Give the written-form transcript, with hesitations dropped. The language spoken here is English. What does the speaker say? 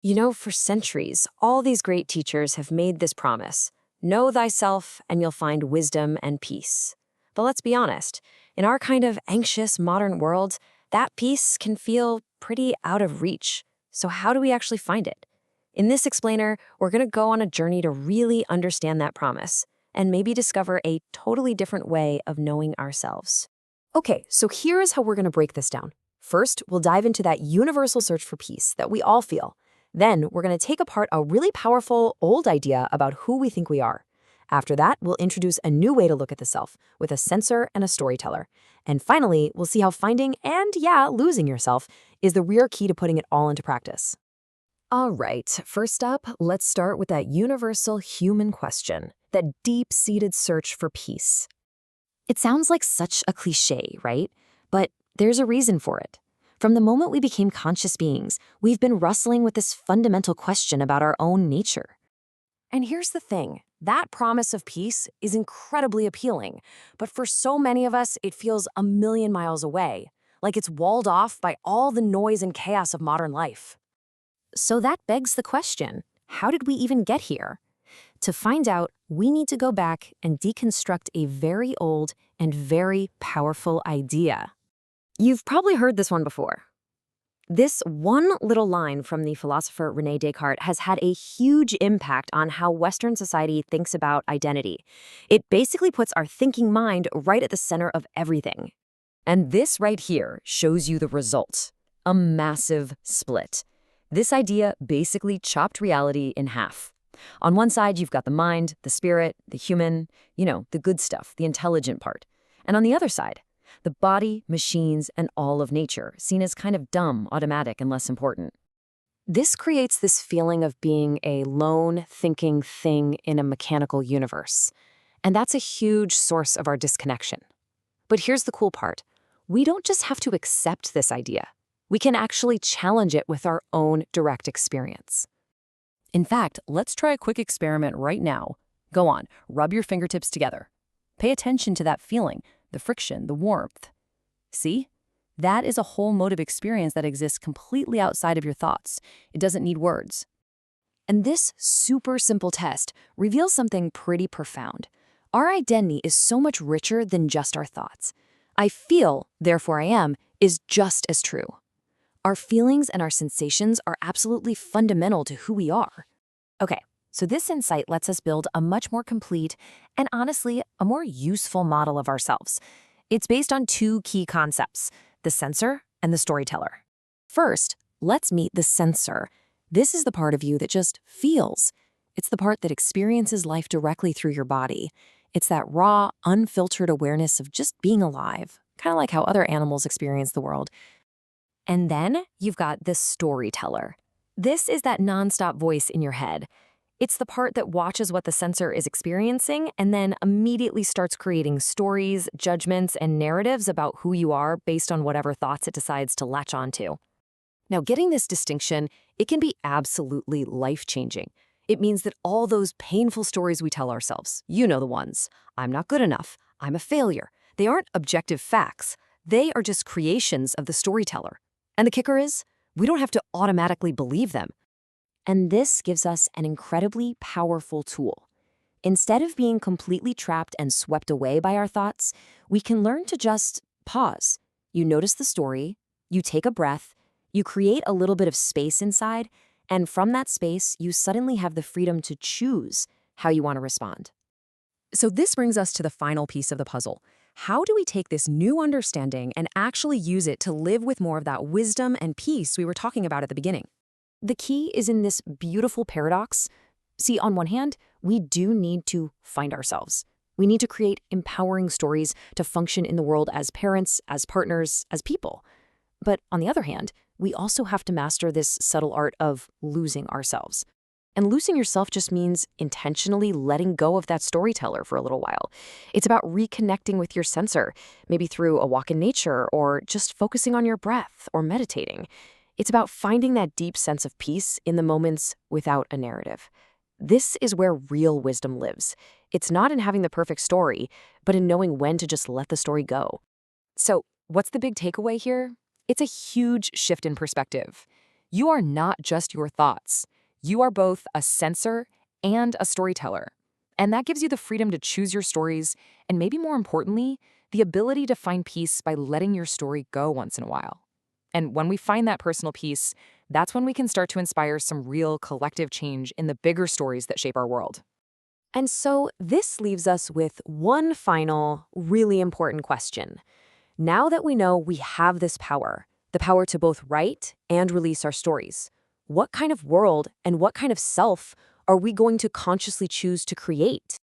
For centuries, all these great teachers have made this promise: know thyself, and you'll find wisdom and peace. But let's be honest, in our kind of anxious modern world, that peace can feel pretty out of reach. So, how do we actually find it? In this explainer, we're going to go on a journey to really understand that promise and maybe discover a totally different way of knowing ourselves. Okay, so here is how we're going to break this down. First, we'll dive into that universal search for peace that we all feel. Then, we're going to take apart a really powerful old idea about who we think we are. After that, we'll introduce a new way to look at the self with a sensor and a storyteller. And finally, we'll see how finding and, yeah, losing yourself is the real key to putting it all into practice. All right, first up, let's start with that universal human question, that deep-seated search for peace. It sounds like such a cliche, right? But there's a reason for it. From the moment we became conscious beings, we've been wrestling with this fundamental question about our own nature. And here's the thing, that promise of peace is incredibly appealing, but for so many of us, it feels a million miles away, like it's walled off by all the noise and chaos of modern life. So that begs the question, how did we even get here? To find out, we need to go back and deconstruct a very old and very powerful idea. You've probably heard this one before. This one little line from the philosopher René Descartes has had a huge impact on how Western society thinks about identity. It basically puts our thinking mind right at the center of everything. And this right here shows you the result: a massive split. This idea basically chopped reality in half. On one side, you've got the mind, the spirit, the human, the good stuff, the intelligent part. And on the other side, the body, machines, and all of nature, seen as kind of dumb, automatic, and less important. This creates this feeling of being a lone, thinking thing in a mechanical universe. And that's a huge source of our disconnection. But here's the cool part. We don't just have to accept this idea. We can actually challenge it with our own direct experience. In fact, let's try a quick experiment right now. Go on, rub your fingertips together. Pay attention to that feeling, the friction, the warmth. See? That is a whole mode of experience that exists completely outside of your thoughts. It doesn't need words. And this super simple test reveals something pretty profound. Our identity is so much richer than just our thoughts. I feel, therefore I am, is just as true. Our feelings and our sensations are absolutely fundamental to who we are. Okay, so this insight lets us build a much more complete and honestly, a more useful model of ourselves. It's based on two key concepts: the sensor and the storyteller. First, let's meet the sensor. This is the part of you that just feels. It's the part that experiences life directly through your body. It's that raw, unfiltered awareness of just being alive, kind of like how other animals experience the world. And then you've got the storyteller. This is that nonstop voice in your head. It's the part that watches what the sensor is experiencing and then immediately starts creating stories, judgments, and narratives about who you are based on whatever thoughts it decides to latch onto. Now, getting this distinction, it can be absolutely life-changing. It means that all those painful stories we tell ourselves, you know the ones: I'm not good enough, I'm a failure, they aren't objective facts. They are just creations of the storyteller. And the kicker is, we don't have to automatically believe them. And this gives us an incredibly powerful tool. Instead of being completely trapped and swept away by our thoughts, we can learn to just pause. You notice the story, you take a breath, you create a little bit of space inside, and from that space, you suddenly have the freedom to choose how you want to respond. So this brings us to the final piece of the puzzle. How do we take this new understanding and actually use it to live with more of that wisdom and peace we were talking about at the beginning? The key is in this beautiful paradox. See, on one hand, we do need to find ourselves. We need to create empowering stories to function in the world as parents, as partners, as people. But on the other hand, we also have to master this subtle art of losing ourselves. And losing yourself just means intentionally letting go of that storyteller for a little while. It's about reconnecting with your sensor, maybe through a walk in nature or just focusing on your breath or meditating. It's about finding that deep sense of peace in the moments without a narrative. This is where real wisdom lives. It's not in having the perfect story, but in knowing when to just let the story go. So, what's the big takeaway here? It's a huge shift in perspective. You are not just your thoughts. You are both a censor and a storyteller. And that gives you the freedom to choose your stories, and maybe more importantly, the ability to find peace by letting your story go once in a while. And when we find that personal peace, that's when we can start to inspire some real collective change in the bigger stories that shape our world. And so this leaves us with one final, really important question. Now that we know we have this power, the power to both write and release our stories, what kind of world and what kind of self are we going to consciously choose to create?